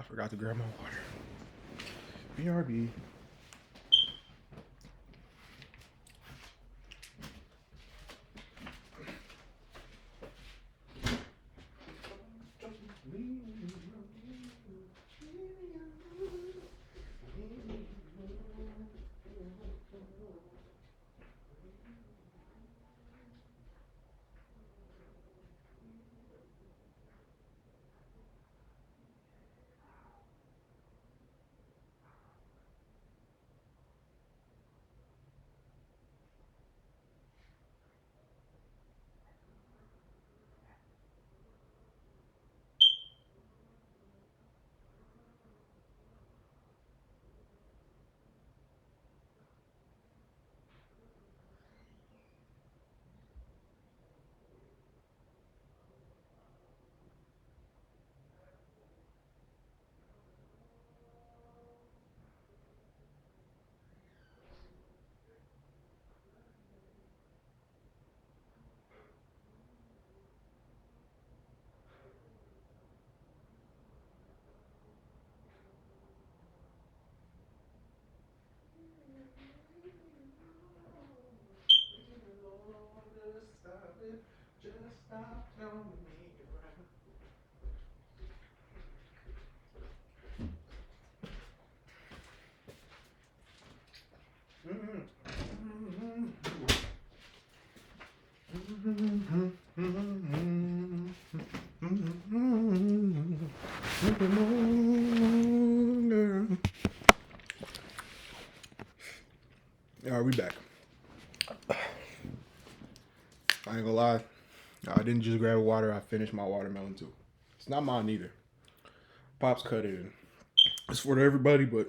I forgot to grab my water. BRB. Just stop telling me around. All right, we back. I ain't gonna lie. I didn't just grab water. I finished my watermelon too. It's not mine either. Pops cut it in. It's for everybody, but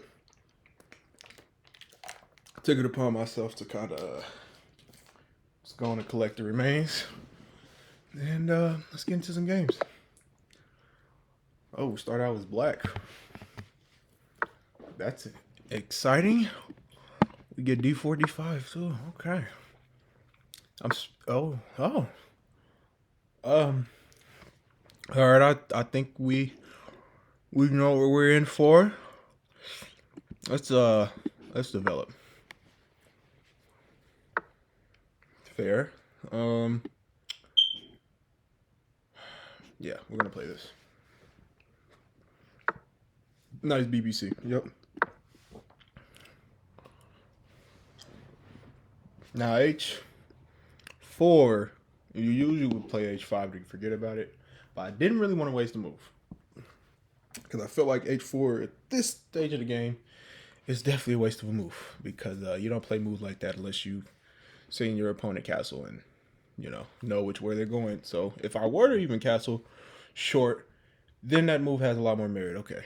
I took it upon myself to kind of just go on and collect the remains. And let's get into some games. Oh, we start out with black. That's exciting. We get D4, D5 too. Okay. All right. I think we know what we're in for. Let's develop. Fair. Yeah, we're gonna play this. Nice BBC. Yep. Now H4, you usually would play H5 to forget about it, but I didn't really want to waste a move because I felt like H4 at this stage of the game is definitely a waste of a move because you don't play moves like that unless you've seen your opponent castle and know which way they're going. So if I were to even castle short, then that move has a lot more merit. Okay,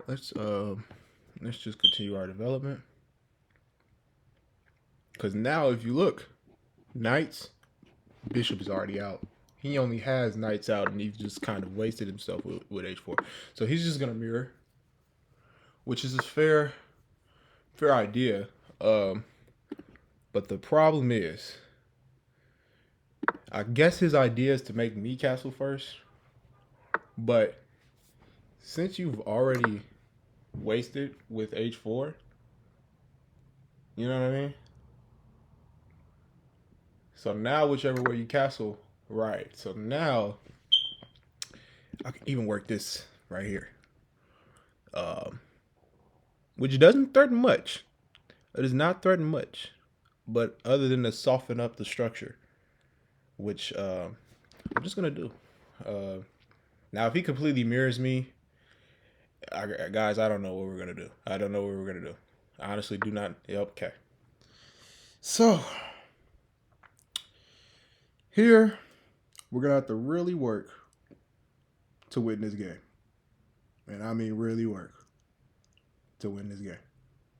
let's just continue our development. Because now, if you look, knights, bishop is already out. He only has knights out, and he's just kind of wasted himself with H4. So he's just gonna mirror, which is a fair idea. But the problem is, I guess his idea is to make me castle first. But since you've already wasted with H4, you know what I mean? So now, whichever way you castle, right. So now, I can even work this right here. Which doesn't threaten much. It does not threaten much. But other than to soften up the structure, which I'm just going to do. Now, if he completely mirrors me, guys, I don't know what we're going to do. I don't know what we're going to do. I honestly do not. Yep, okay. So, here, we're going to have to really work to win this game. And I mean really work to win this game.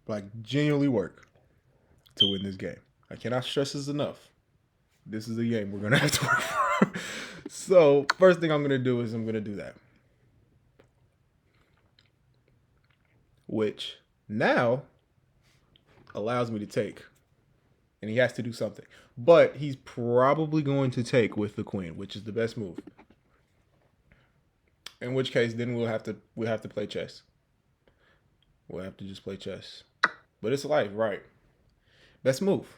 Like, genuinely work to win this game. I cannot stress this enough. This is a game we're going to have to work for. So, first thing I'm going to do is I'm going to do that. Which now allows me to take. And he has to do something. But he's probably going to take with the queen, which is the best move. In which case, then we'll have to play chess. We'll have to just play chess. But it's life, right? Best move.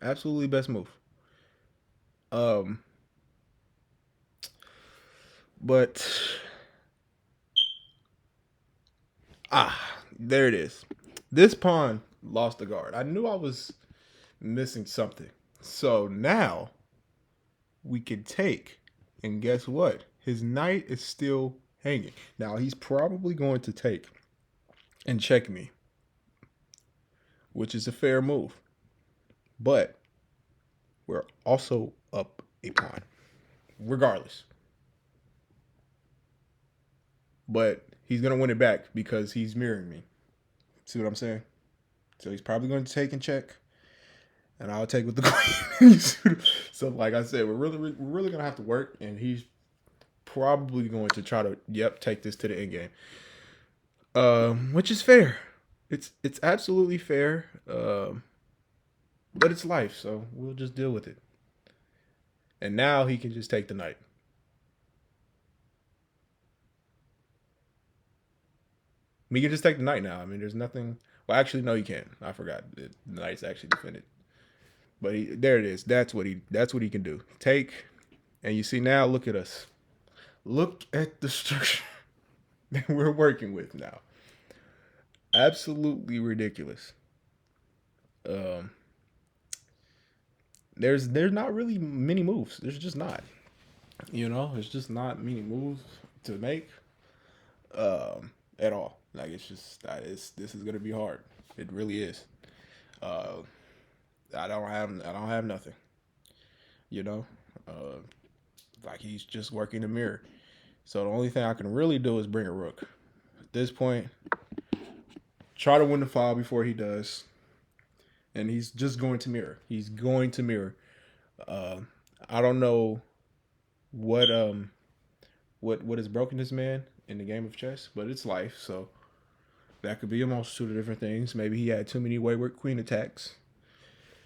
Absolutely best move. Um, but there it is. This pawn lost the guard. I knew I was missing something. So now we can take, and guess what? His knight is still hanging. Now he's probably going to take and check me, which is a fair move. But we're also up a pawn, regardless. But he's gonna win it back because he's mirroring me. See what I'm saying? So he's probably going to take and check, and I'll take with the queen. So like I said, we're really gonna have to work, and he's probably going to try to take this to the end game, which is fair. It's absolutely fair, but it's life, so we'll just deal with it. And now he can just take the knight. We can just take the knight now. I mean, there's nothing. Well, actually, no, you can't. I forgot. The knight's actually defended. But there it is. That's what he can do. Take, and you see now. Look at us. Look at the structure that we're working with now. Absolutely ridiculous. Um, there's not really many moves. There's just not. There's just not many moves to make at all. Like it's just this is gonna be hard. It really is. Uh, I don't have nothing. You know, uh, like he's just working the mirror. So the only thing I can really do is bring a rook. At this point, try to win the file before he does, and he's just going to mirror. He's going to mirror. Uh, I don't know what what has broken this man in the game of chess, but it's life. So that could be a multitude of different things. Maybe he had too many wayward queen attacks.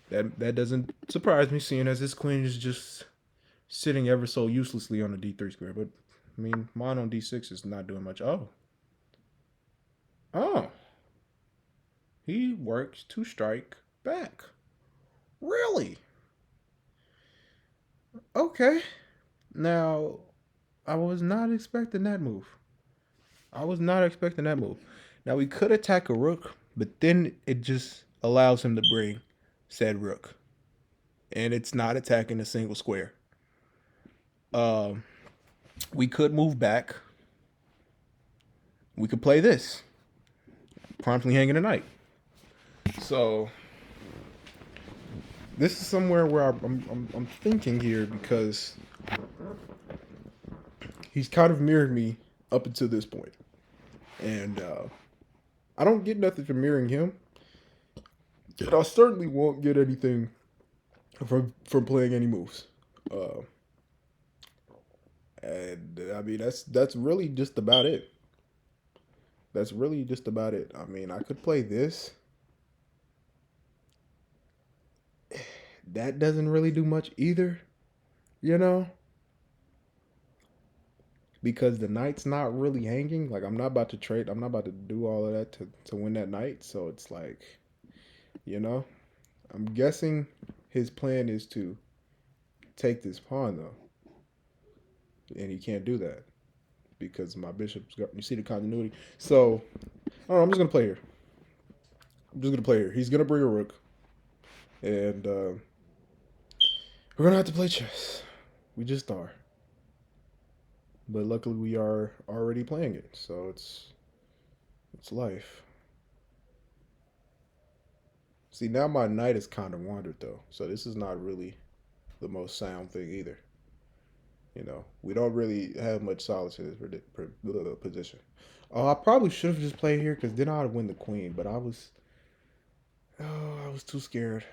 That doesn't surprise me, seeing as this queen is just sitting ever so uselessly on the d3 square. But I mean, mine on d6 is not doing much. Oh, he works to strike back. Really? Okay. Now, I was not expecting that move. I was not expecting that move. Now we could attack a rook, but then it just allows him to bring said rook, and it's not attacking a single square. Um, we could move back. We could play this, promptly hanging a knight. So this is somewhere where I'm thinking here because he's kind of mirrored me up until this point, and I don't get nothing from mirroring him. And I certainly won't get anything from playing any moves. Uh, and I mean that's really just about it. That's really just about it. I mean, I could play this. That doesn't really do much either, you know, because the knight's not really hanging. Like I'm not about to trade. I'm not about to do all of that to win that knight. So it's like, you know, I'm guessing his plan is to take this pawn though, and he can't do that because my bishop's got. You see the continuity. So, I don't know. I'm just gonna play here. I'm just gonna play here. He's gonna bring a rook, and we're gonna have to play chess. We just are. But luckily, we are already playing it, so it's life. See, now my knight is kind of wandered though, so this is not really the most sound thing either. We don't really have much solace in this position. Oh, I probably should have just played here because then I'd win the queen. But I was too scared.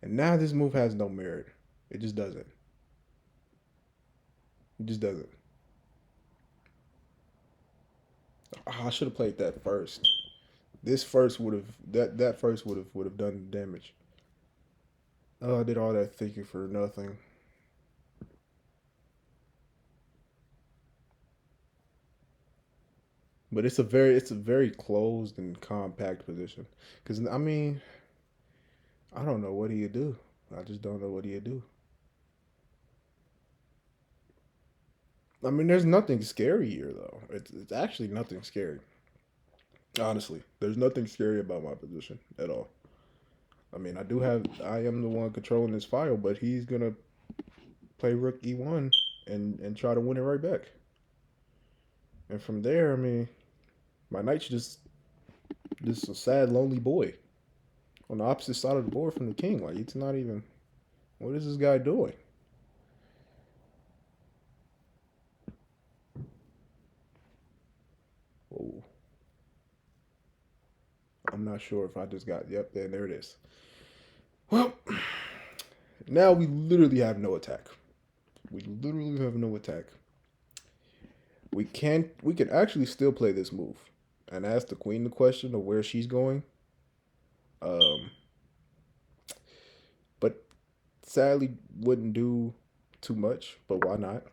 And now this move has no merit. It just doesn't. It just doesn't. Oh, I should have played that first. This first would have that first would have done damage. Oh, I did all that thinking for nothing. but it's a very closed and compact position. Because I mean, I don't know what he'd do. I just don't know what he'd do. I mean, there's nothing scary here though. It's actually nothing scary. Honestly, there's nothing scary about my position at all. I mean, I am the one controlling this file, but he's gonna play Rook E1 and try to win it right back. And from there, I mean, my knight's just a sad, lonely boy on the opposite side of the board from the king. Like it's not even. What is this guy doing? Oh, I'm not sure if I just got. Yep, there it is. Well, now we literally have no attack. We literally have no attack. We can actually still play this move and ask the queen the question of where she's going. Um, but sadly wouldn't do too much. But why not?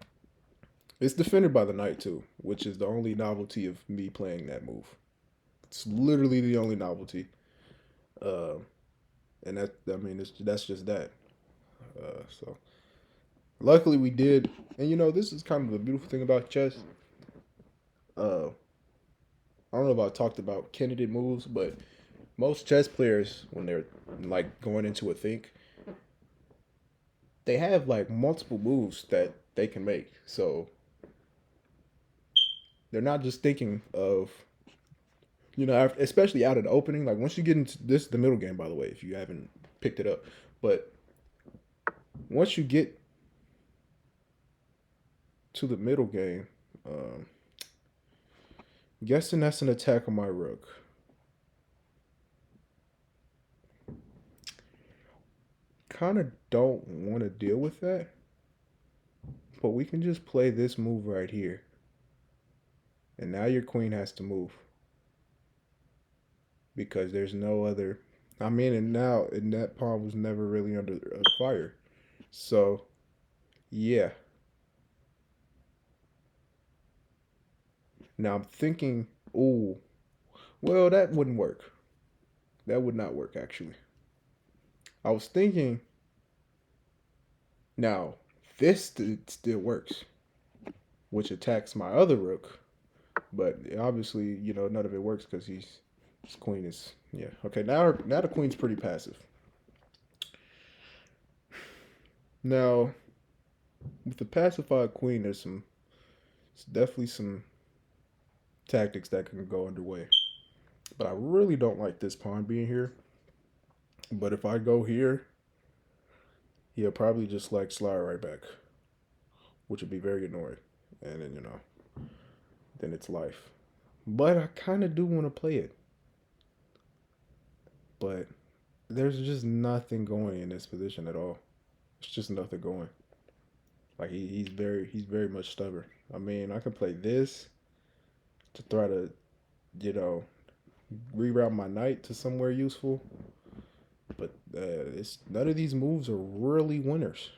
It's defended by the knight too, which is the only novelty of me playing that move. It's literally the only novelty. Uh, and that's just that. So luckily we did, and this is kind of the beautiful thing about chess. Uh, I don't know if I talked about candidate moves, but most chess players, when they're like going into a think, they have like multiple moves that they can make. So they're not just thinking of, especially out of the opening. Like once you get into this, the middle game, by the way, if you haven't picked it up, but once you get to the middle game, um, guessing that's an attack on my rook. Kind of don't want to deal with that, but we can just play this move right here. And now your queen has to move because there's no other. I mean, and that pawn was never really under fire. So, yeah. Now I'm thinking, ooh, well, that wouldn't work. That would not work, actually. I was thinking, now, this still works, which attacks my other rook. But obviously, none of it works because his queen is, yeah. Okay, now the queen's pretty passive. Now, with the pacified queen, there's definitely some tactics that can go underway. But I really don't like this pawn being here. But if I go here, he'll probably just like slide right back, which would be very annoying. And then, then it's life. But I kind of do want to play it. But there's just nothing going in this position at all. It's just nothing going. Like he's very much stubborn. I mean, I can play this to try to, you know, reroute my knight to somewhere useful. But it's none of these moves are really winners.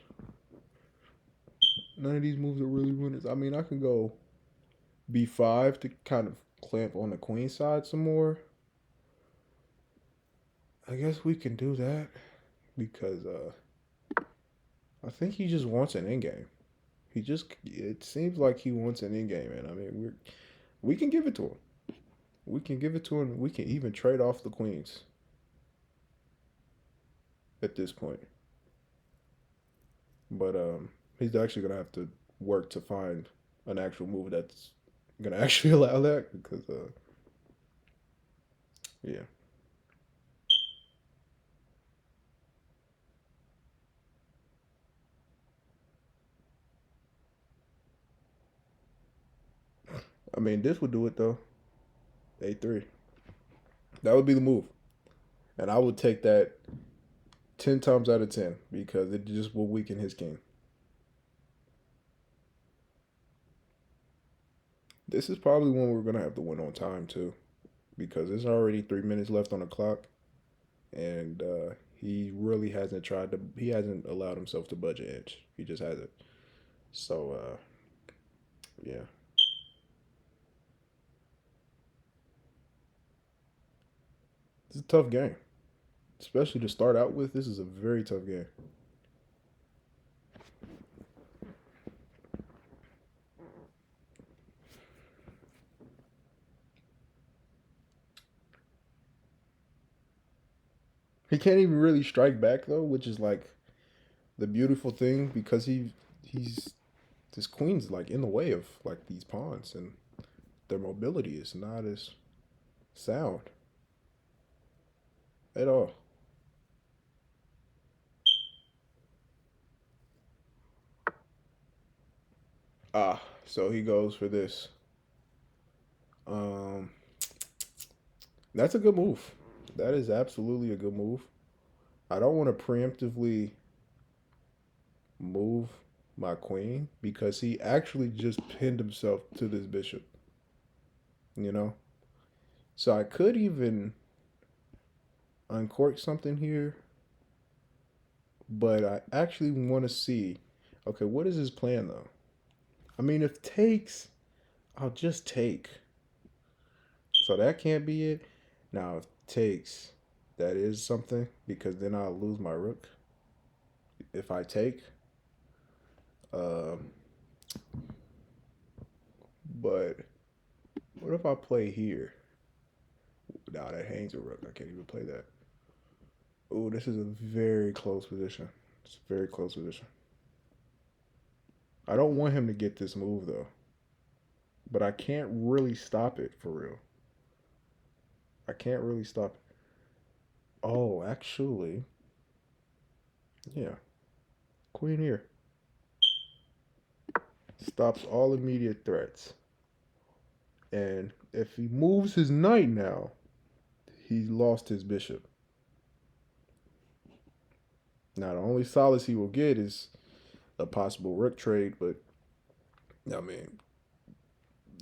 None of these moves are really winners. I mean, I can go b5 to kind of clamp on the queen side some more. I guess we can do that because I think he just wants an endgame. It seems like he wants an endgame, and I mean we can give it to him. We can give it to him. We can even trade off the queens at this point. But he's actually gonna have to work to find an actual move that's gonna actually allow that because yeah. I mean this would do it though. A3. That would be the move. And I would take that 10 times out of 10 because it just will weaken his king. This is probably one we're gonna have to win on time too, because there's already 3 minutes left on the clock, and he really hasn't tried to. He hasn't allowed himself to budge an inch. He just hasn't. So yeah, It's a tough game, especially to start out with. This is a very tough game. He can't even really strike back though, which is like the beautiful thing because he's this queen's like in the way of like these pawns and their mobility is not as sound at all. Ah, so he goes for this. Um, that's a good move. That is absolutely a good move. I don't want to preemptively move my queen because he actually just pinned himself to this bishop, you know? So I could even uncork something here, but I actually want to see okay, what is his plan though? I mean, if takes, I'll just take. So that can't be it. Now, if takes, that is something because then I'll lose my rook if I take. Um, but what if I play here? Nah, that hangs a rook. I can't even play that. Oh, this is a very close position. It's a very close position. I don't want him to get this move though, but I can't really stop it for real. I can't really stop it. Oh, actually, yeah. Queen here stops all immediate threats. And if he moves his knight now, he lost his bishop. Now, the only solace he will get is a possible rook trade, but I mean,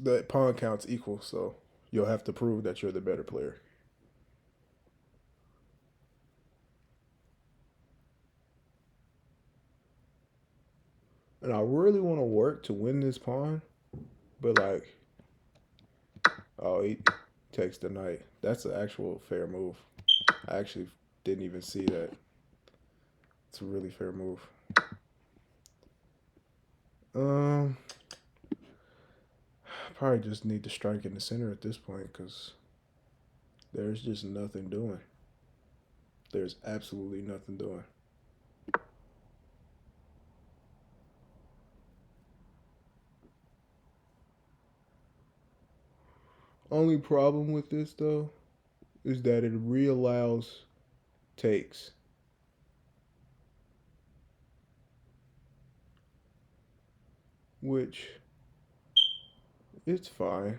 the pawn count's equal, so you'll have to prove that you're the better player. And I really want to work to win this pawn, but like, oh, he takes the knight. That's an actual fair move. I actually didn't even see that. It's a really fair move. Um, probably just need to strike in the center at this point because there's just nothing doing. There's absolutely nothing doing. Only problem with this though is that it reallows takes, which it's fine.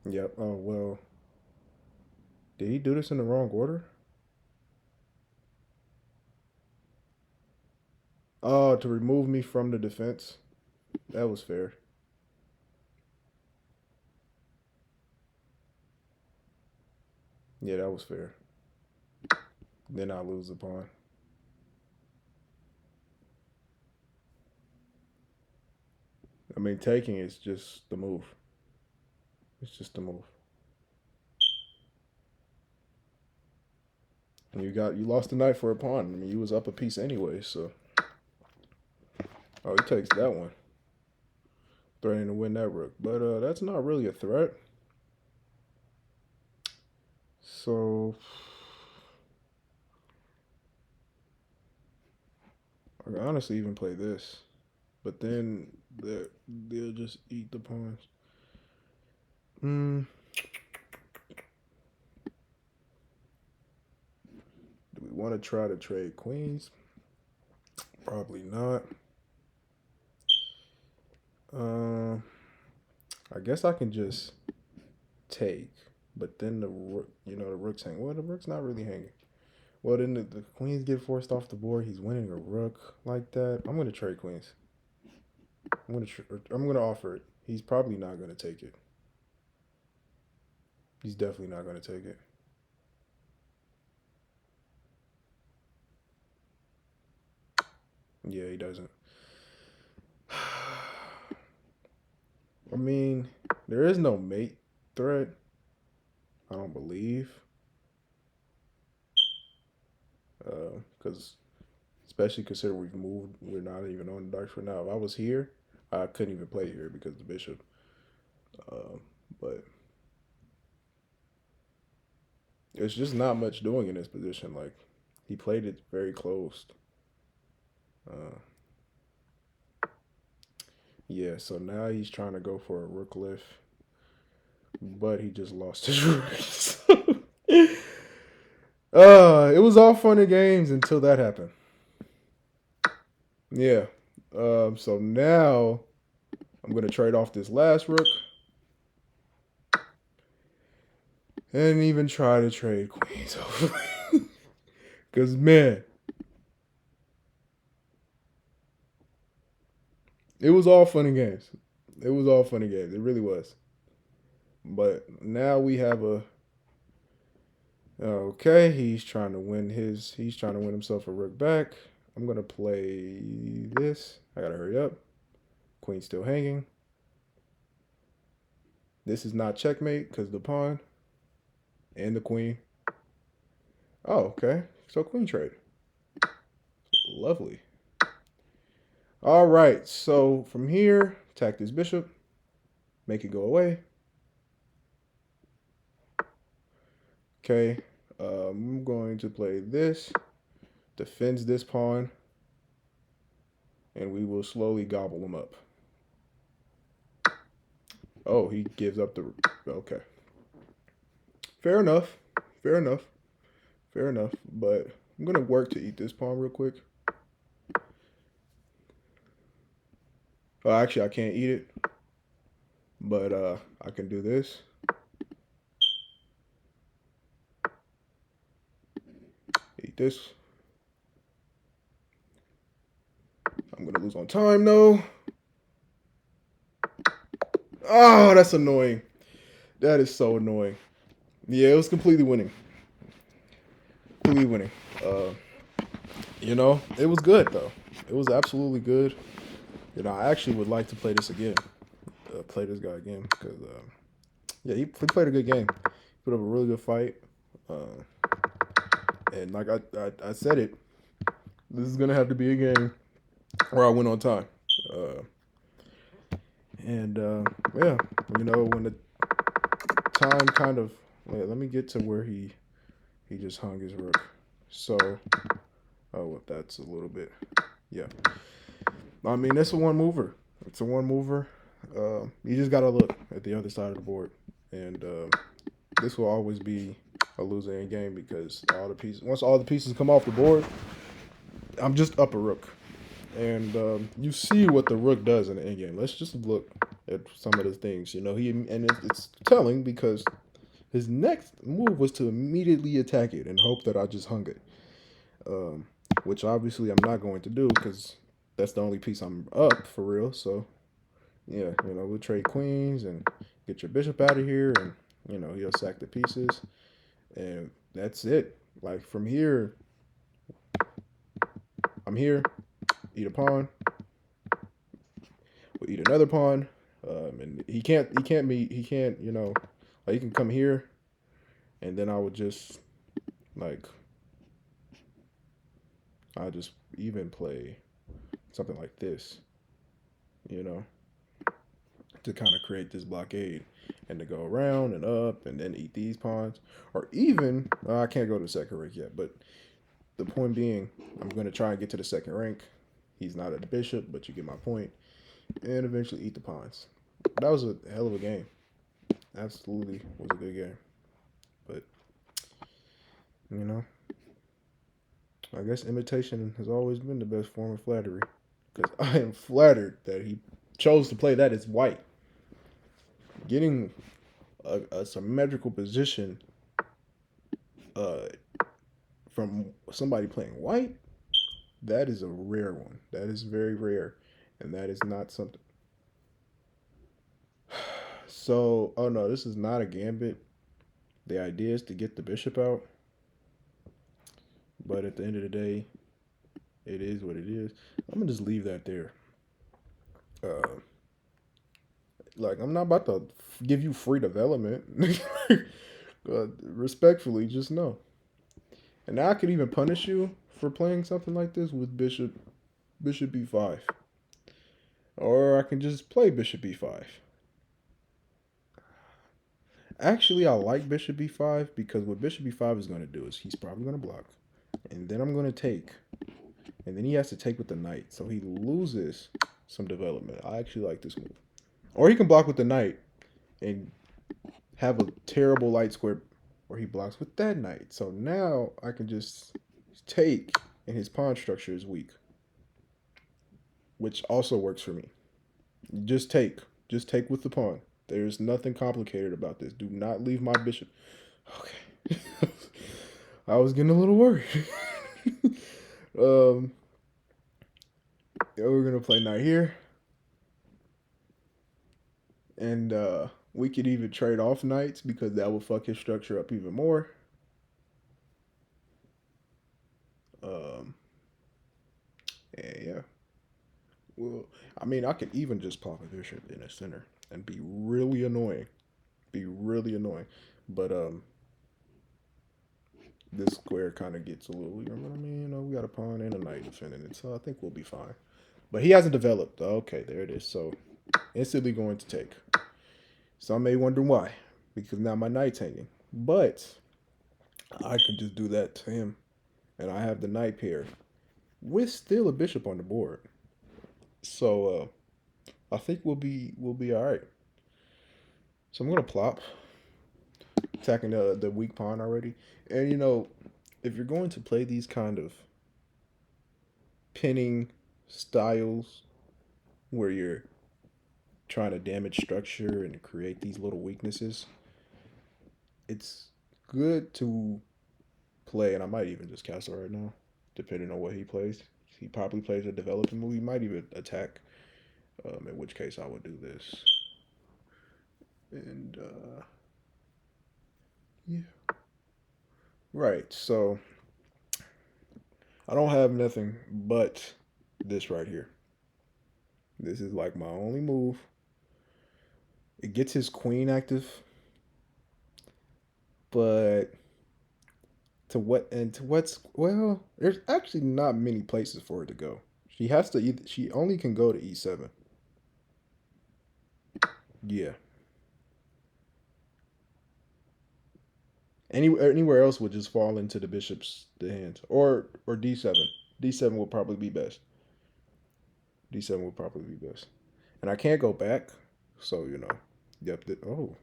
Yep. Oh well. Did he do this in the wrong order? Oh, to remove me from the defense. That was fair. Yeah, that was fair. Then I lose the pawn. I mean, taking is just the move. It's just the move. And you lost the knight for a pawn. I mean, you was up a piece anyway. So, oh, he takes that one, threatening to win that rook. But that's not really a threat. So, I can honestly even play this, but then they'll just eat the pawns. Hmm. Do we want to try to trade queens? Probably not. Uh, I guess I can just take, but then the rook, the rook's hanging. Well, the rook's not really hanging. Well, then the queens get forced off the board. He's winning a rook like that. I'm gonna trade queens. I'm gonna offer it. He's probably not gonna take it. He's definitely not gonna take it. Yeah, he doesn't. I mean, there is no mate threat. I don't believe. Because especially considering we've moved, we're not even on the dark for now. If I was here, I couldn't even play here because of the bishop. But it's just not much doing in this position. Like he played it very closed. Uh, yeah, so now he's trying to go for a rook lift, but he just lost his rook. It was all fun and games until that happened. Yeah. So now I'm gonna trade off this last rook and even try to trade queens over. Cause man, it was all fun and games. It was all fun and games. It really was. But now we have a okay. He's trying to win himself a rook back. I'm gonna play this. I gotta hurry up. Queen still hanging. This is not checkmate because the pawn and the queen. Oh, okay. So queen trade. Lovely. All right. So from here, attack this bishop. Make it go away. Okay. I'm going to play this. Defends this pawn. And we will slowly gobble him up. Oh, he gives up the... Okay. Fair enough. Fair enough. Fair enough. But I'm going to work to eat this pawn real quick. Oh, actually, I can't eat it. But I can do this. Eat this. I'm going to lose on time, though. Oh, that's annoying. That is so annoying. Yeah, it was completely winning. Completely winning. It was good, though. It was absolutely good. I actually would like to play this again. Play this guy again. Because, yeah, he played a good game. Put up a really good fight. And like I said it, this is going to have to be a game where I win on time. Yeah, when the time kind of... Wait, let me get to where he just hung his rook. So, well, that's a little bit... Yeah. I mean, it's a one mover. It's a one mover. You just got to look at the other side of the board. And this will always be a losing game because once all the pieces come off the board, I'm just up a rook. And you see what the rook does in the endgame. Let's just look at some of the things. It's telling because his next move was to immediately attack it and hope that I just hung it, which obviously I'm not going to do because that's the only piece I'm up for real. So yeah, we'll trade queens and get your bishop out of here, and he'll sack the pieces, and that's it. Like from here, I'm here, eat a pawn, we'll eat another pawn, and he can't, like he can come here, and then I would just like, I just even play something like this, you know, to kind of create this blockade and to go around and up and then eat these pawns. Or even, I can't go to the second rank yet, but the point being, I'm going to try and get to the second rank. He's not at the bishop, but you get my point. And eventually eat the pawns. That was a hell of a game. Absolutely was a good game. But, I guess imitation has always been the best form of flattery. Because I am flattered that he chose to play that as white. Getting a symmetrical position from somebody playing white, that is a rare one. That is very rare. And that is not something. So, oh no, this is not a gambit. The idea is to get the bishop out. But at the end of the day, it is what it is. I'm going to just leave that there. Like, I'm not about to give you free development. Respectfully, just no. And now I could even punish you for playing something like this with Bishop B5. Or I can just play Bishop B5. Actually, I like Bishop B5 because what Bishop B5 is going to do is he's probably going to block. And then I'm going to take. And then he has to take with the knight. So he loses some development. I actually like this move. Or he can block with the knight and have a terrible light square where he blocks with that knight. So now I can just take and his pawn structure is weak, which also works for me. Just take. Just take with the pawn. There's nothing complicated about this. Do not leave my bishop. Okay. I was getting a little worried. um, yeah, we're gonna play knight here, and we could even trade off knights because that will fuck his structure up even more. Um, and yeah. Well, I mean, I could even just plop a bishop in the center and be really annoying. Be really annoying. But this square kind of gets a little. I mean, we got a pawn and a knight defending it, so I think we'll be fine. But he hasn't developed. Okay, there it is. So instantly going to take. Some may wonder why, because now my knight's hanging. But I can just do that to him, and I have the knight pair with still a bishop on the board. So I think we'll be all right. So I'm gonna plop, attacking the weak pawn already. And if you're going to play these kind of pinning styles where you're trying to damage structure and create these little weaknesses, it's good to play. And I might even just castle right now, depending on what he plays. He probably plays a developing move. He might even attack. In which case I would do this. And yeah. Right. So I don't have nothing but this right here. This is like my only move. It gets his queen active, but to what's well, there's actually not many places for her to go. She has to either she only can go to e7. Yeah. Anywhere else would just fall into the bishop's the hands. Or d7. D7 would probably be best. D7 would probably be best. And I can't go back, so Yep. Oh.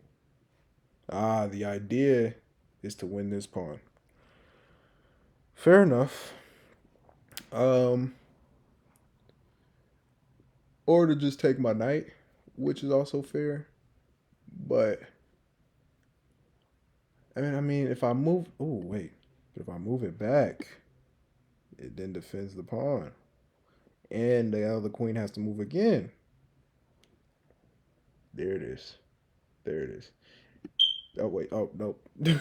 The idea is to win this pawn. Fair enough. Um, or to just take my knight, which is also fair. But I mean, if I move, oh wait, but if I move it back, it then defends the pawn, and the other queen has to move again. There it is. There it is. Oh wait. Oh nope. I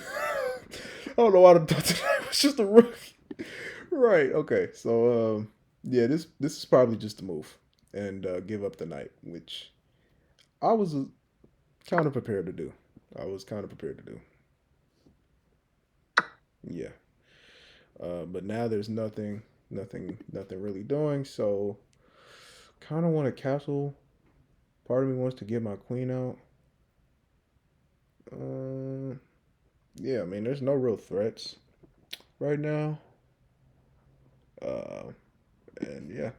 don't know why I thought that was just a rook. Right. Okay. So yeah, this is probably just a move and give up the knight, which I was kind of prepared to do. I was kind of prepared to do. Yeah. But now there's nothing really doing. So kind of want to castle. Part of me wants to get my queen out. Yeah. I mean, there's no real threats right now. Uh, and yeah,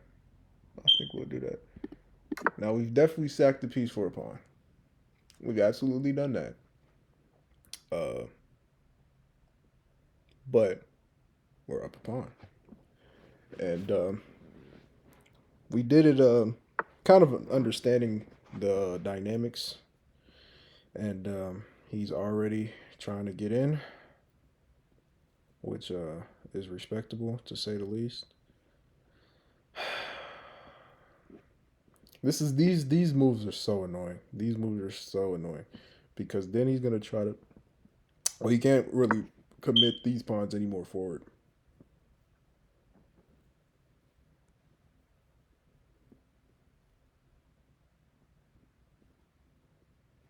I think we'll do that. Now we've definitely sacked the piece for a pawn. We've absolutely done that. Uh, but we're up a pawn, and we did it. Kind of understanding the dynamics, and he's already trying to get in, which is respectable to say the least. These moves are so annoying. These moves are so annoying because then he's gonna try to. Well, he can't really commit these pawns anymore forward.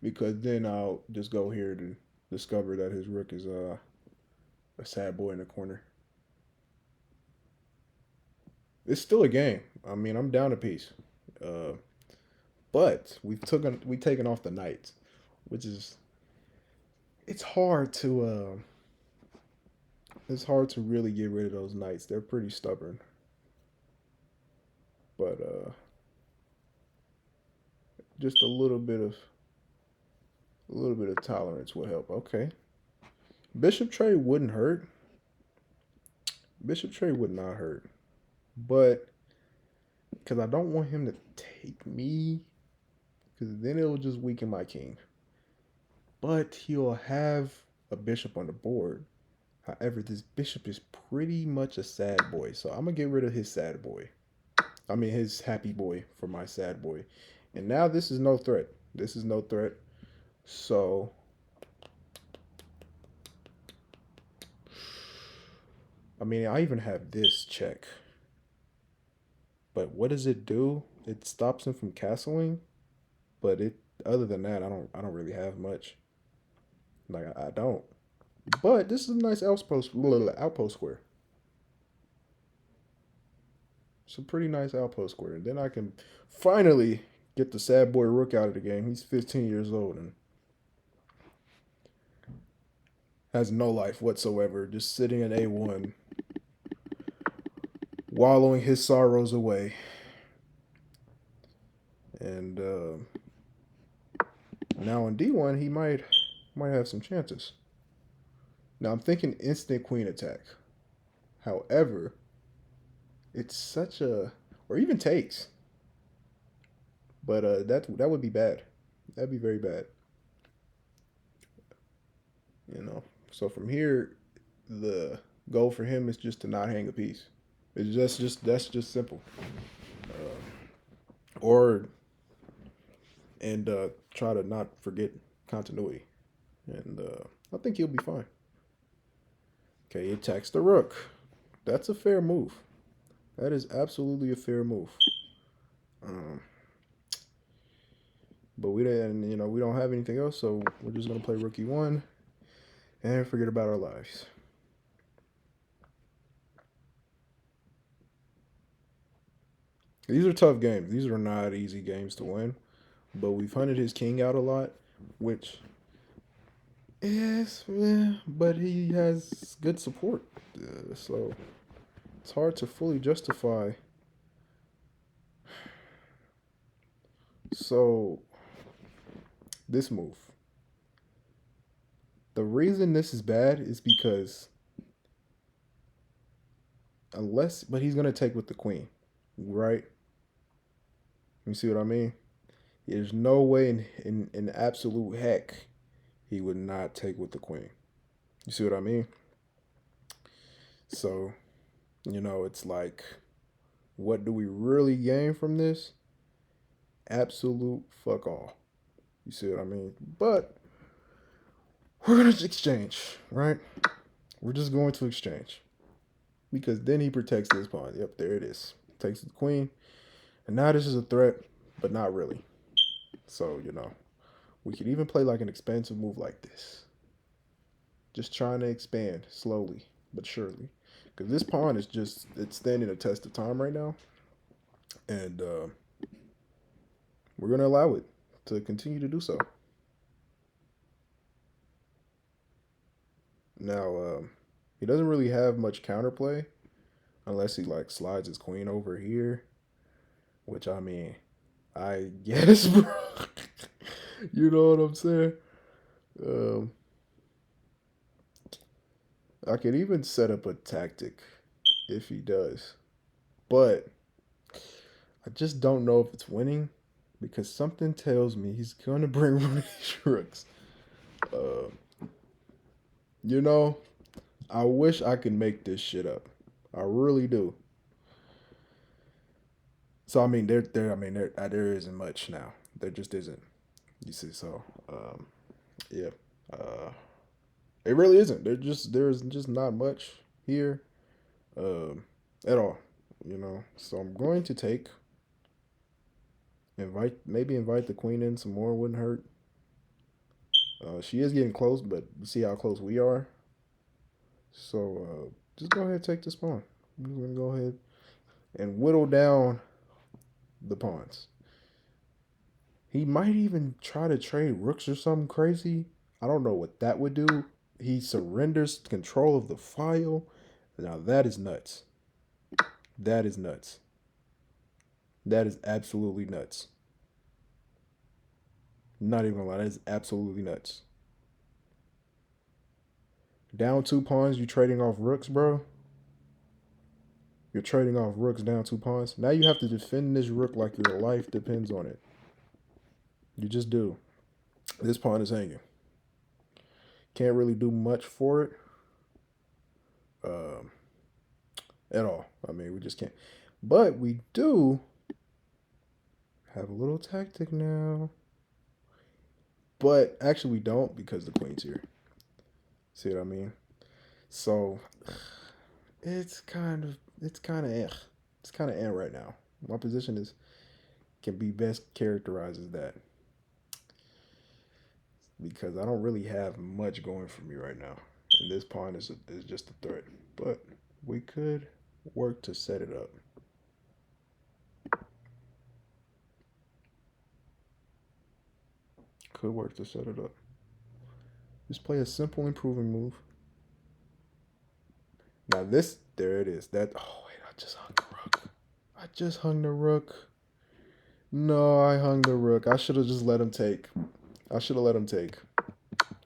because then I'll just go here to discover that his rook is a sad boy in the corner. It's still a game. I mean, I'm down a piece. Uh, but we taken off the knights, which is it's hard to really get rid of those knights. They're pretty stubborn. But just a little bit of tolerance would help. Okay. Bishop trade wouldn't hurt. Bishop trade would not hurt. But because I don't want him to take me, because then it'll just weaken my king. But he'll have a bishop on the board. However, this bishop is pretty much a sad boy. So I'm going to get rid of his sad boy. I mean, his happy boy for my sad boy. And now this is no threat. This is no threat. So, I mean, I even have this check. But what does it do? It stops him from castling. But other than that, I don't really have much. Like I don't. But this is a nice outpost square. It's a pretty nice outpost square. And then I can finally get the sad boy rook out of the game. He's 15 years old and has no life whatsoever. Just sitting at A1, wallowing his sorrows away. And now on D1, he might have some chances. Now I'm thinking instant queen attack. However, it's such a or even takes. But that would be bad. That'd be very bad. You know. So from here, the goal for him is just to not hang a piece. It's just that's just simple. Or and try to not forget continuity. And I think he'll be fine. Okay, he attacks the rook. That's a fair move. That is absolutely a fair move. Um, but we don't have anything else, so we're just gonna play rook e1 and forget about our lives. These are tough games. These are not easy games to win. But we've hunted his king out a lot, which is, but he has good support. So it's hard to fully justify. So this move. The reason this is bad is because but he's gonna take with the queen, right? You see what I mean? There's no way in absolute heck he would not take with the queen. You see what I mean? So, it's like, what do we really gain from this? Absolute fuck all. You see what I mean? But we're gonna exchange, right? We're just going to exchange. Because then he protects this pawn. Yep, there it is. Takes the queen. And now this is a threat, but not really. So, we could even play like an expansive move like this. Just trying to expand slowly but surely. Because this pawn it's standing a test of time right now. And we're going to allow it to continue to do so. Now, he doesn't really have much counterplay unless he like slides his queen over here, which I mean, I guess, bro. You know what I'm saying? Um, I could even set up a tactic if he does, but I just don't know if it's winning because something tells me he's gonna bring one of these rooks. Uh, you know, I wish I could make this shit up. I really do. So I mean, there isn't much now. There just isn't. You see, so yeah, uh, it really isn't. There's just not much here, um, at all. So I'm going to invite the queen in some more. Wouldn't hurt. She is getting close, but see how close we are. So just go ahead and take this pawn. I'm gonna go ahead and whittle down the pawns. He might even try to trade rooks or something crazy. I don't know what that would do. He surrenders control of the file. Now that is nuts. That is nuts. That is absolutely nuts. Not even gonna lie, that is absolutely nuts. Down 2 pawns, you trading off rooks, bro. You're trading off rooks down 2 pawns. Now you have to defend this rook like your life depends on it. You just do. This pawn is hanging. Can't really do much for it um, at all. I mean, we just can't. But we do have a little tactic now. But actually, we don't because the queen's here. See what I mean? So it's kind of right now. My position is can be best characterized as that because I don't really have much going for me right now, and this pawn is just a threat. But we could work to set it up. Could work to set it up. Just play a simple improving move. Now this, there it is. That, oh wait, I just hung the rook. I just hung the rook. No, I hung the rook. I should have just let him take. I should have let him take.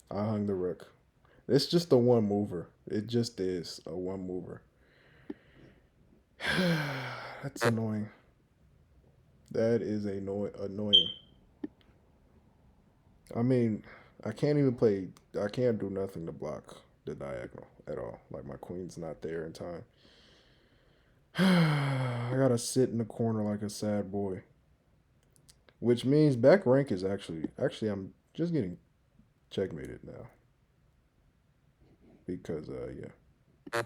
I hung the rook. It's just a one mover. It just is a one mover. That's annoying. That is annoying. I mean, I can't even play. I can't do nothing to block the diagonal at all. Like my queen's not there in time. I gotta sit in the corner like a sad boy. Which means back rank is actually I'm just getting checkmated now. Because yeah.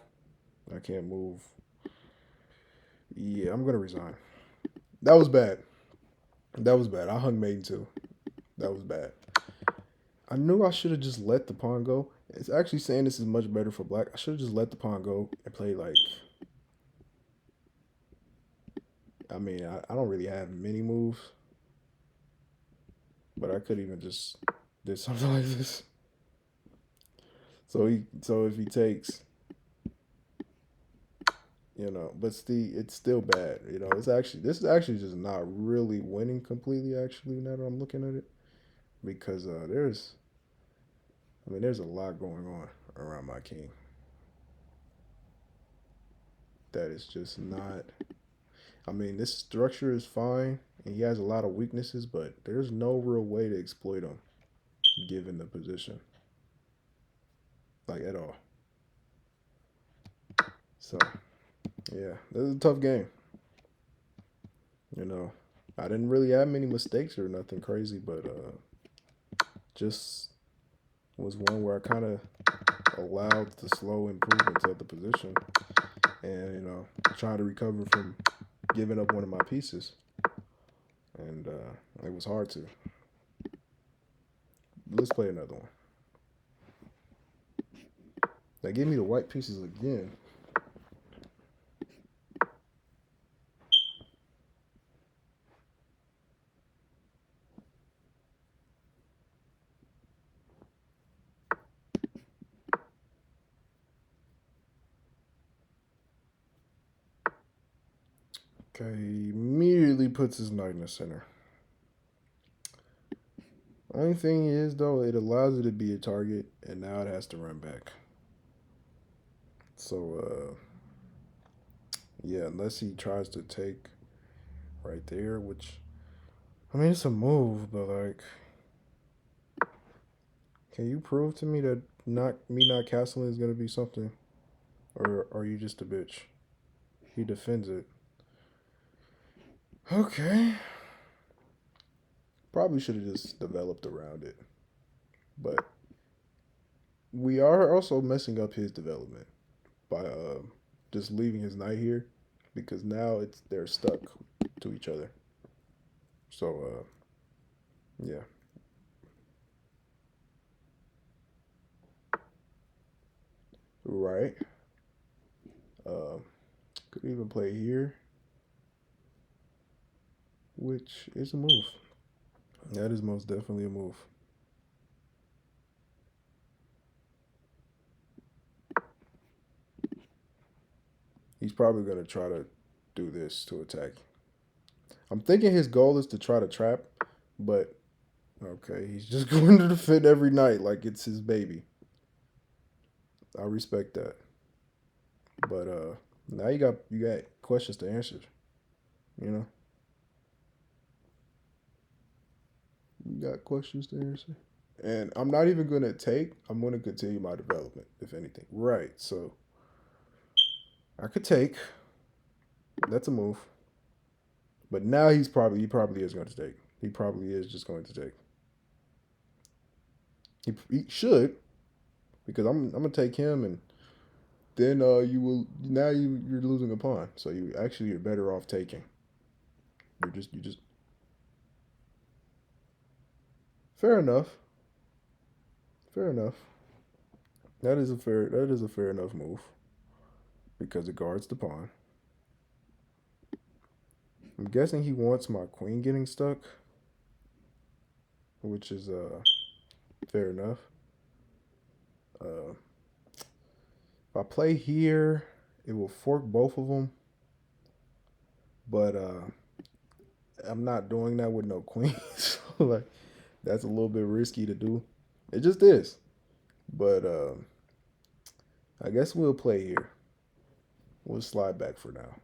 I can't move. Yeah, I'm gonna resign. That was bad. That was bad. I hung maiden too. That was bad. I knew I should have just let the pawn go. It's actually saying this is much better for black. I should have just let the pawn go and play like. I mean, I don't really have many moves, but I could even just did something like this. So if he takes, but it's still bad. This is actually just not really winning completely. Actually, now that I'm looking at it, because there's a lot going on around my king. That is just not. I mean, this structure is fine, and he has a lot of weaknesses, but there's no real way to exploit him, given the position, like at all. So, yeah, this is a tough game. You know, I didn't really have many mistakes or nothing crazy, but just was one where I kind of allowed the slow improvements of the position, and trying to recover from giving up one of my pieces, and it was hard to. Let's play another one. They gave me the white pieces again. Okay, he immediately puts his knight in the center. Only thing is, though, it allows it to be a target, and now it has to run back. So, yeah, unless he tries to take right there, which, I mean, it's a move, but, like, can you prove to me that not castling is going to be something? Or are you just a bitch? He defends it. Okay. Probably should have just developed around it. But we are also messing up his development by just leaving his knight here because now they're stuck to each other. So yeah. Right. Uh, could even play here, which is a move. That is most definitely a move. He's probably going to try to do this to attack. I'm thinking his goal is to try to trap, but okay, he's just going to defend every night like it's his baby. I respect that. But now you got questions to answer. You know, you got questions to answer. And I'm not even gonna take. I'm gonna continue my development, if anything. Right. So I could take. That's a move. But now he probably is going to take. He probably is just going to take. He should because I'm gonna take him and then you will now you're losing a pawn. So you're better off taking. You just fair enough. Fair enough. That is a fair enough move because it guards the pawn. I'm guessing he wants my queen getting stuck, which is fair enough. Uh, if I play here, it will fork both of them, but I'm not doing that with no queen. So like that's a little bit risky to do. It just is. But I guess we'll play here. We'll slide back for now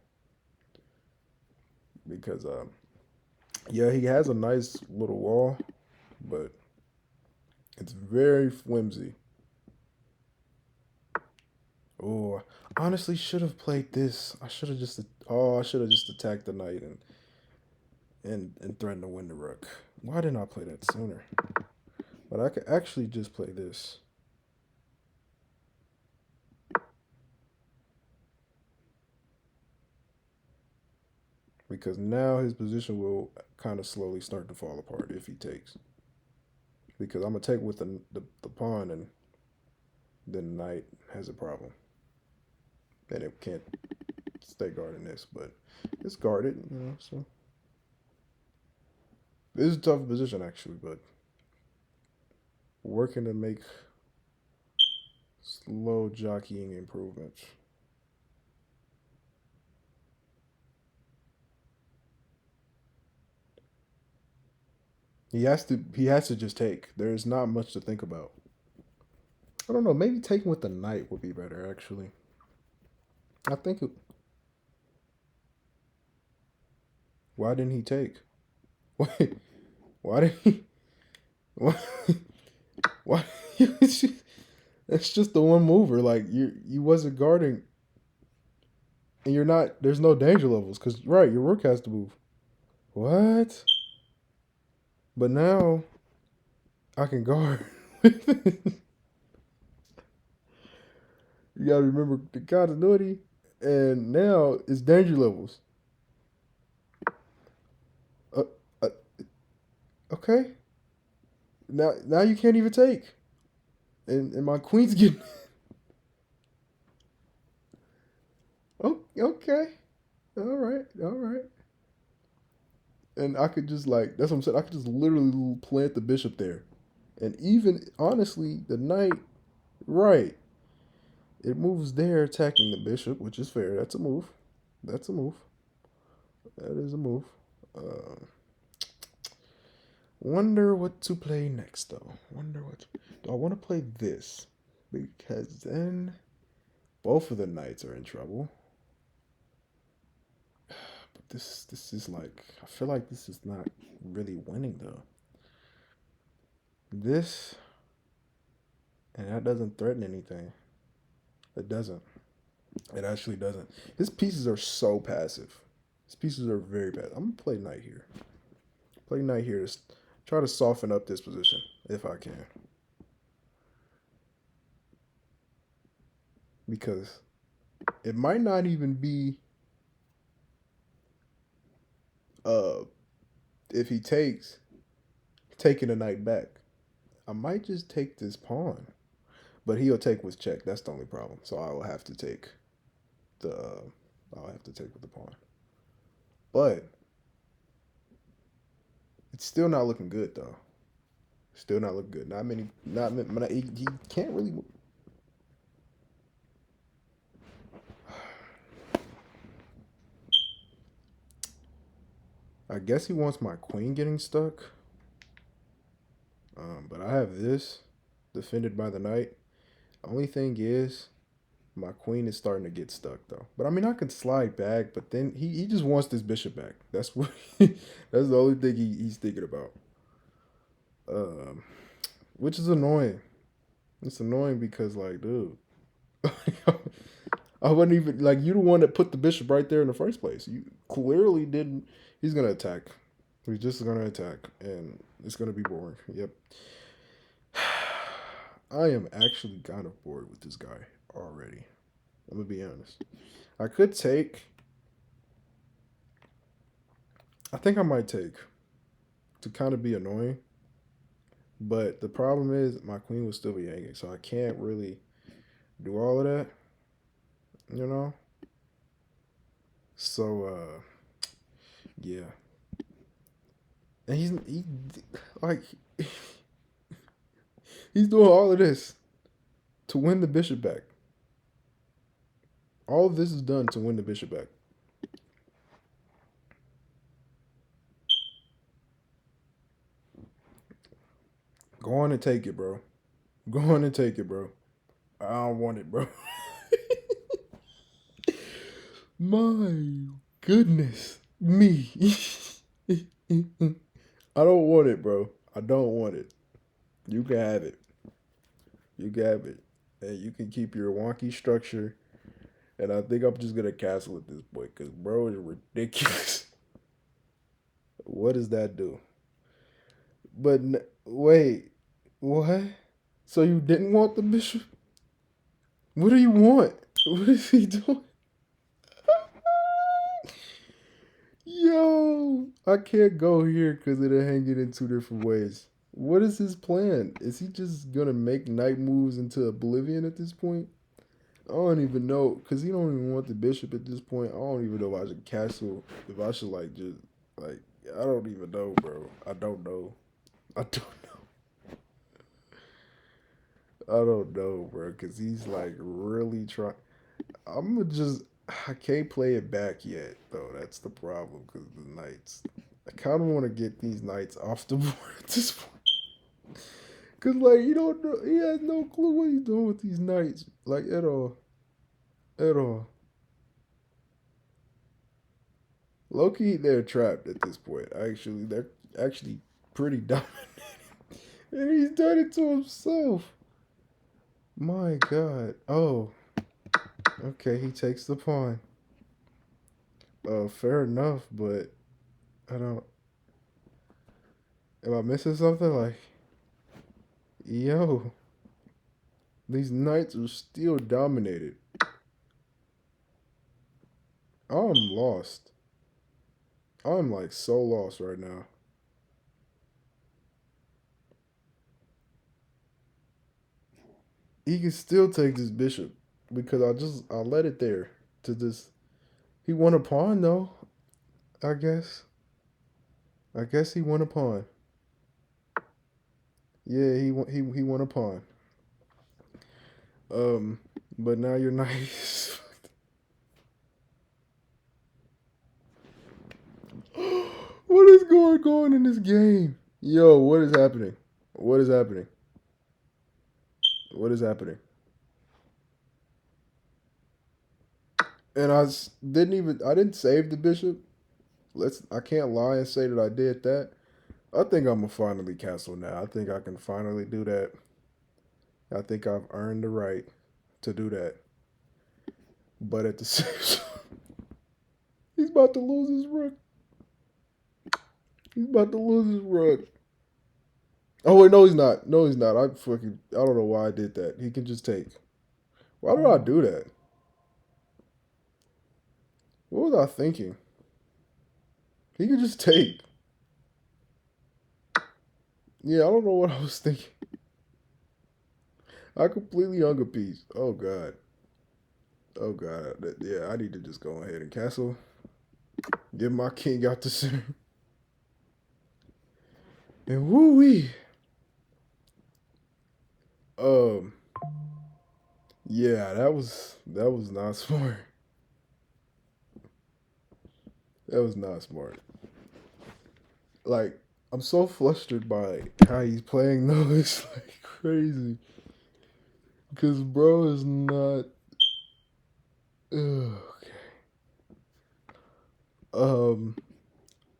because yeah, he has a nice little wall, but it's very flimsy. Oh, honestly, should have played this. I should have just attacked the knight and threatened to win the rook. Why didn't I play that sooner? But I could actually just play this because now his position will kind of slowly start to fall apart if he takes. Because I'm gonna take with the pawn and then the knight has a problem. And it can't stay guarding this, but it's guarded, so this is a tough position actually, but working to make slow jockeying improvements. He has to just take. There's not much to think about. I don't know, maybe taking with the knight would be better actually. I think it, why didn't he take? Wait, why did he why, why it's just the one mover like you wasn't guarding and you're not there's no danger levels cuz right, your rook has to move. What? But now I can guard. You gotta remember the continuity, and now it's danger levels. Uh, uh, okay, now you can't even take, and my queen's getting. Oh, okay, all right. And I could just like that's what I'm saying. I could just literally plant the bishop there, and even honestly, the knight, right? It moves there, attacking the bishop, which is fair. That's a move. That's a move. That is a move. Uh, Wonder what to play next, though. Wonder what. Do I want to play this? Because then both of the knights are in trouble. But this is like I feel like this is not really winning though. This and that doesn't threaten anything. It doesn't. It actually doesn't. His pieces are so passive. His pieces are very bad. I'm gonna play knight here. Play knight here to try to soften up this position if I can. Because it might not even be uh if he takes taking a knight back. I might just take this pawn. But he'll take with check. That's the only problem. So I will have to take the I'll have to take with the pawn. But it's still not looking good though. Still not looking good. Not many. Not he can't really. I guess he wants my queen getting stuck. But I have this defended by the knight. Only thing is, my queen is starting to get stuck though. But I mean, I can slide back, but then he just wants this bishop back. That's what. That's the only thing he's thinking about. Um, which is annoying. It's annoying because like, dude, I wasn't even like you the one that put the bishop right there in the first place. You clearly didn't. He's gonna attack. He's just gonna attack, and it's gonna be boring. Yep. I am actually kind of bored with this guy already. I'm gonna be honest. I could take. I think I might take to kind of be annoying, but the problem is my queen will still be hanging, so I can't really do all of that. You know. So yeah, and he like he's doing all of this to win the bishop back. All of this is done to win the bishop back. Go on and take it, bro. Go on and take it, bro. I don't want it, bro. My goodness. Me. I don't want it, bro. I don't want it. You can have it. You can have it. And you can keep your wonky structure. And I think I'm just going to castle at this point because, bro, is ridiculous. What does that do? But wait, what? So you didn't want the bishop? What do you want? What is he doing? Yo, I can't go here because it'll hang it in two different ways. What is his plan? Is he just gonna make knight moves into oblivion at this point? I don't even know because he don't even want the bishop at this point. I don't even know if I should castle. If I should like just like I don't even know, bro. I don't know. I don't know. I don't know, bro. Because he's like really trying. I'm gonna just. I can't play it back yet, though. That's the problem because the knights. I kind of want to get these knights off the board at this point. Cause like you don't know, he has no clue what he's doing with these knights, like at all, at all. Low-key, they're trapped at this point. Actually, they're actually pretty dominant, and he's done it to himself. My God. Oh, okay. He takes the pawn. Fair enough, but I don't. Am I missing something? Like, yo, these knights are still dominated. I'm lost. I'm like so lost right now. He can still take this bishop because I let it there to this. He won a pawn though. I guess. I guess he won a pawn. Yeah, he won a pawn. But now you're nice. What is going on in this game? Yo, what is happening? What is happening? What is happening? And I didn't save the bishop. I can't lie and say that I did that. I think I'm gonna finally castle now. I think I can finally do that. I think I've earned the right to do that. But at the same time, he's about to lose his rook. He's about to lose his rook. Oh wait, no, he's not. No, he's not. I don't know why I did that. He can just take. Why did I do that? What was I thinking? He could just take. Yeah, I don't know what I was thinking. I completely hung a piece. Oh god. Oh god. Yeah, I need to just go ahead and castle. Get my king out the center. And woo wee. Um. Yeah, that was not smart. That was not smart. Like, I'm so flustered by how he's playing though. It's like crazy. Cause bro is not. Ugh. Um.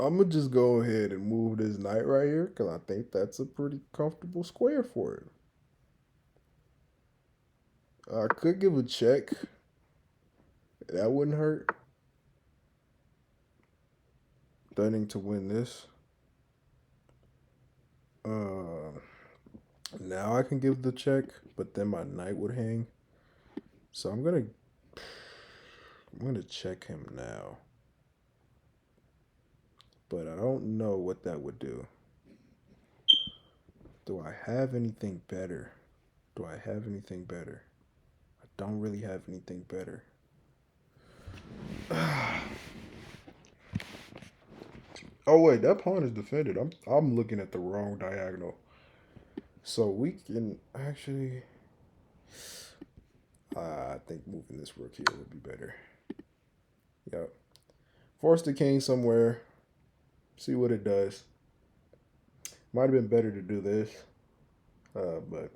I'm gonna just go ahead and move this knight right here because I think that's a pretty comfortable square for it. I could give a check. That wouldn't hurt. Threatening to win this. Uh, Now I can give the check, but then my knight would hang. So I'm gonna check him now. But I don't know what that would do. Do I have anything better? Do I have anything better? I don't really have anything better. Oh wait, that pawn is defended. I'm looking at the wrong diagonal. So we can actually. I think moving this rook here would be better. Yep. Force the king somewhere. See what it does. Might have been better to do this, but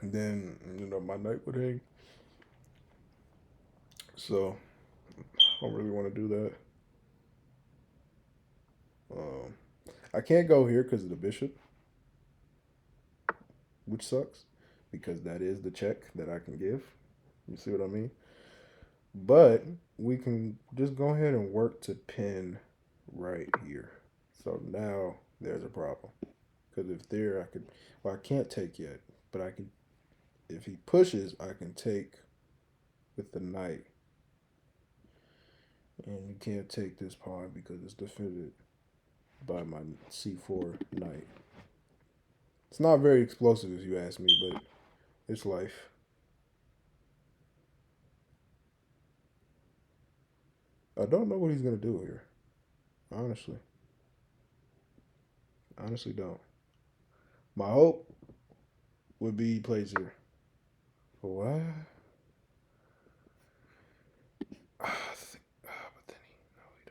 then my knight would hang. So I don't really want to do that. Um, I can't go here because of the bishop, which sucks because that is the check that I can give. You see what I mean? But we can just go ahead and work to pin right here. So now there's a problem. Because if there, I could, well, I can't take yet, but I can, if he pushes, I can take with the knight. And you can't take this pawn because it's defended by my c4 knight. It's not very explosive if you ask me, but it's life. I don't know what he's going to do here. Honestly. Honestly don't. My hope would be he plays here. What? But then he doesn't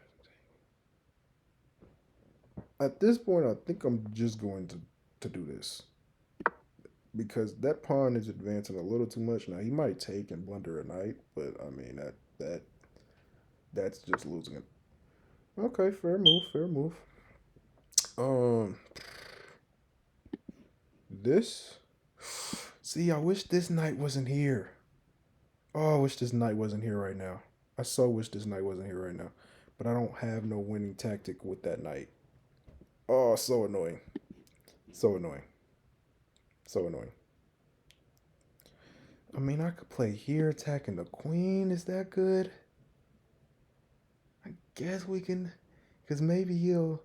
take. At this point, I think I'm just going to do this because that pawn is advancing a little too much. Now he might take and blunder a knight, but I mean that's just losing it. Okay, fair move, fair move. Um, this. See, I wish this knight wasn't here. Oh, I wish this knight wasn't here right now. I so wish this knight wasn't here right now. But I don't have no winning tactic with that knight. Oh, so annoying. So annoying. So annoying. I mean, I could play here attacking the queen. Is that good? I guess we can. Because maybe he'll.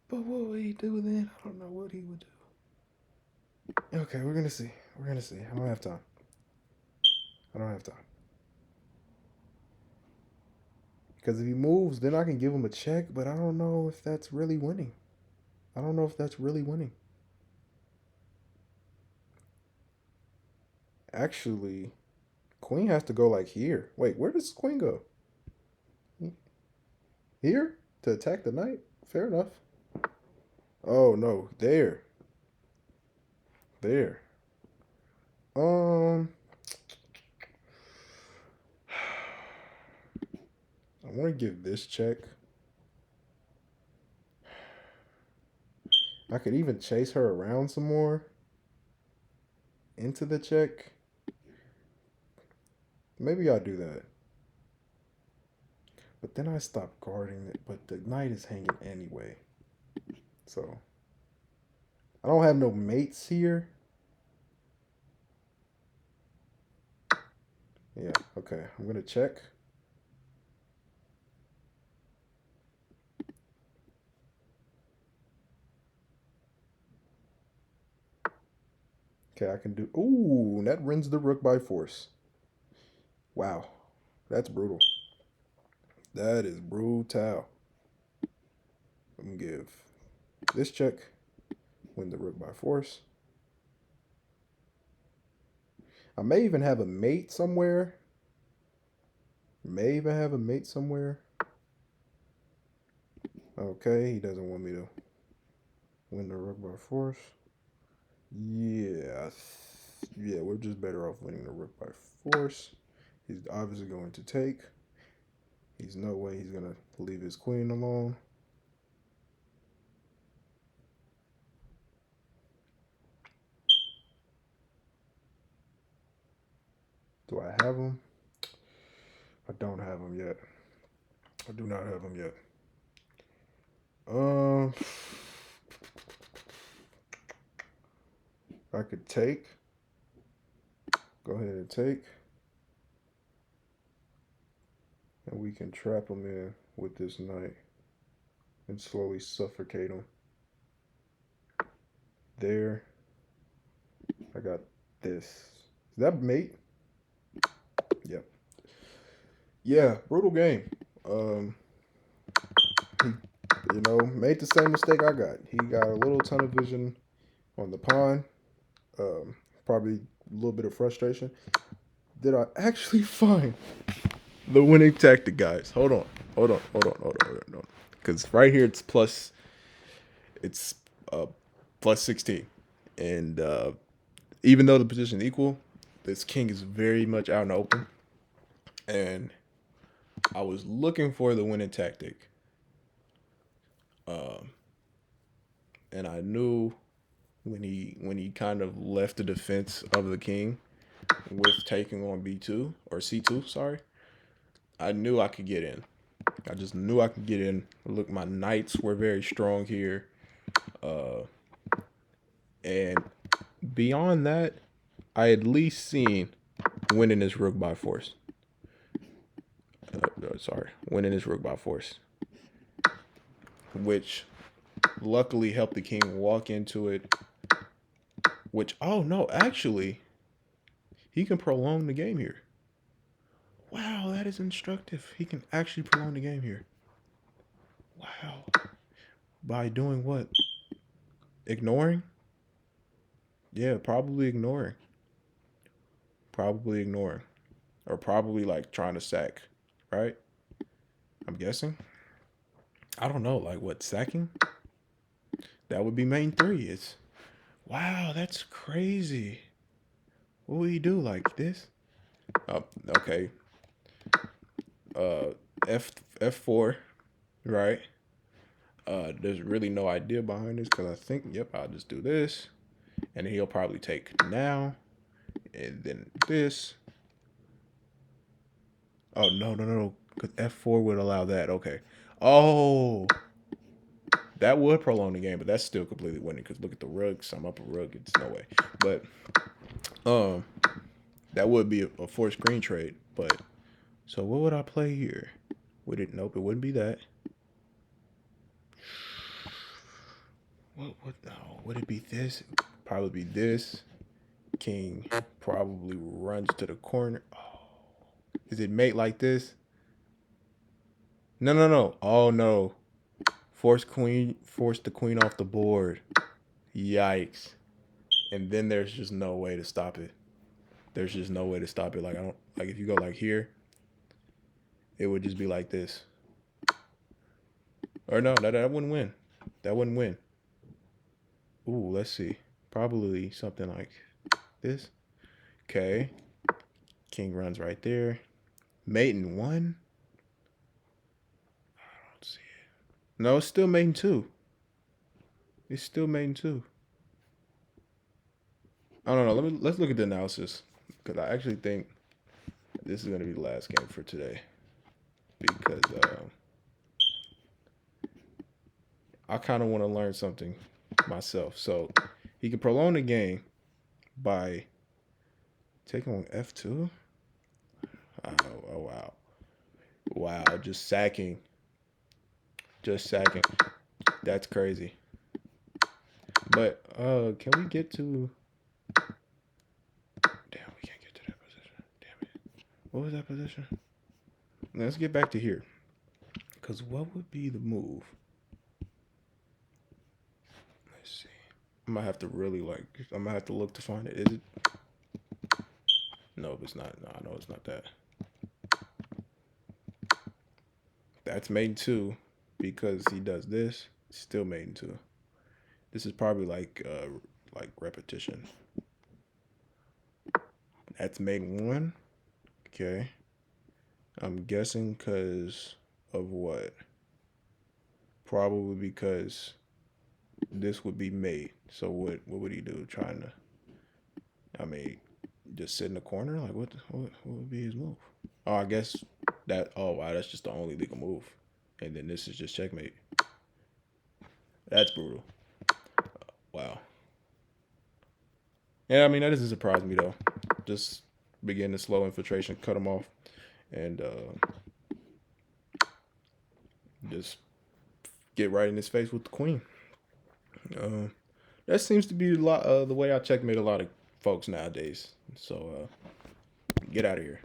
But what would he do then? I don't know what he would do. Okay, we're going to see. We're going to see. I don't have time. I don't have time. Because if he moves, then I can give him a check, but I don't know if that's really winning. I don't know if that's really winning. Actually, queen has to go like here. Wait, where does queen go? Here? To attack the knight? Fair enough. Oh, no. There. There. Um, I want to give this check. I could even chase her around some more into the check. Maybe I'll do that. But then I stop guarding it. But the knight is hanging anyway. So I don't have no mates here. Yeah, okay. I'm going to check. Okay, I can do. Ooh, that wins the rook by force. Wow, that's brutal. That is brutal. I'm gonna give this check, win the rook by force. I may even have a mate somewhere. May even have a mate somewhere. Okay, he doesn't want me to win the rook by force. Yeah, yeah, we're just better off winning the rook by force. He's obviously going to take. He's no way he's gonna leave his queen alone. Do I have him? I don't have him yet. I do not have him yet. Um, I could take. Go ahead and take. And we can trap him in with this knight and slowly suffocate him. There. I got this. Is that mate? Yep. Yeah, brutal game. He, made the same mistake I got. He got a little tunnel vision on the pawn. Probably a little bit of frustration. Did I actually find the winning tactic, guys? Hold on. Because right here it's uh, plus 16. And even though the position is equal, this king is very much out in the open. And I was looking for the winning tactic. And I knew when he kind of left the defense of the king with taking on b2 or c2, sorry, I knew I could get in. I just knew I could get in. Look, my knights were very strong here. And beyond that, I at least seen winning this rook by force. Winning this rook by force. Which luckily helped the king walk into it. Which, oh no, actually, he can prolong the game here. Wow, that is instructive. He can actually prolong the game here. Wow. By doing what? Ignoring? Yeah, probably ignoring. Probably ignoring. Or probably like trying to sack, right? I'm guessing. I don't know, like what, sacking? That would be main 3. It's wow, that's crazy. What would he do? Like this? Oh, okay. F4, right? There's really no idea behind this because I think, yep, I'll just do this. And he'll probably take now. And then this. Oh, no. Because F4 would allow that. Okay. Oh. That would prolong the game, but that's still completely winning because look at the rugs. I'm up a rug. It's no way. But that would be a forced green trade. But so what would I play here? Would it? Nope, it wouldn't be that. What? No, would it be this? Probably be this. King probably runs to the corner. Oh, is it mate like this? No. Oh no. Force the queen off the board. Yikes. And then there's just no way to stop it. There's just no way to stop it. Like I don't like if you go like here, it would just be like this. Or no, that wouldn't win. That wouldn't win. Ooh, let's see. Probably something like this. Okay. King runs right there. Mate in 1. I don't see it. No, it's still mate in 2. It's still mate in 2. I don't know. Let's look at the analysis because I actually think this is gonna be the last game for today because I kind of want to learn something myself. So he can prolong the game by taking on F2. Oh wow. Wow, just sacking. That's crazy. But can we get to What was that position? Let's get back to here. Because what would be the move? Let's see. I might have to really I'm gonna have to look to find it. Is it? No, it's not. No, I know it's not that. That's maiden 2 because he does this. Still maiden 2. This is probably like repetition. That's maiden 1. Okay. I'm guessing because of what? Probably because this would be made. So what would he do? Trying to, I mean, just sit in the corner? Like what would be his move? Oh, I guess that. Oh wow, that's just the only legal move. And then this is just checkmate. That's brutal. Wow. Yeah, I mean that doesn't surprise me though. Just begin the slow infiltration, cut him off, and just get right in his face with the queen. That seems to be a lot the way I checkmate a lot of folks nowadays. So get out of here.